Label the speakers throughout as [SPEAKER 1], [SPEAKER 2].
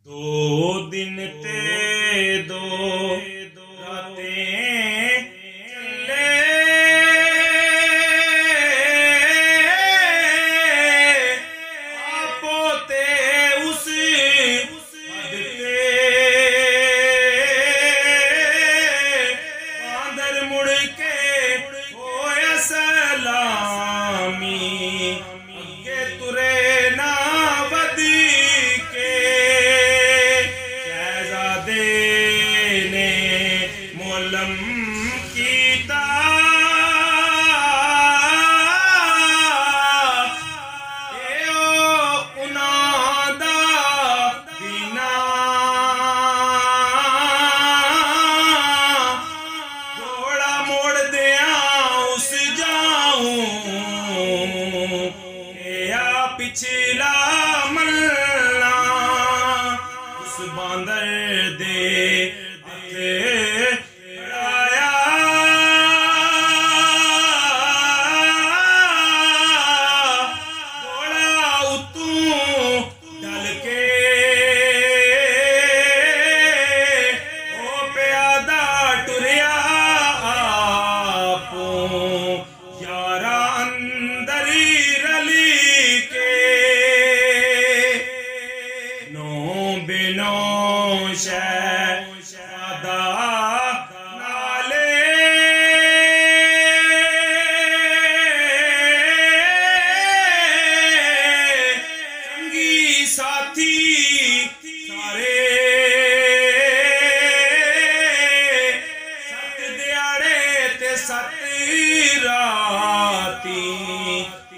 [SPEAKER 1] दो दिन ते दो रातें चले पोते उस हदते बांदर मुड़ के होया सलामी अगे तुरे ना बदी के शहजादे ने मोलम कीता पिछला मल्ला उस बांदर दे आया घोड़ा उतू डल के ओ प्यादा टुरिया आपो यारा अंदर रली बिनो शहदा नाले संगी साथी सारे सत दिहाड़े ते सत राती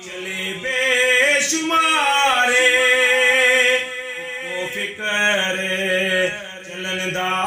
[SPEAKER 1] चले बेशुमारे फिकर चलन दा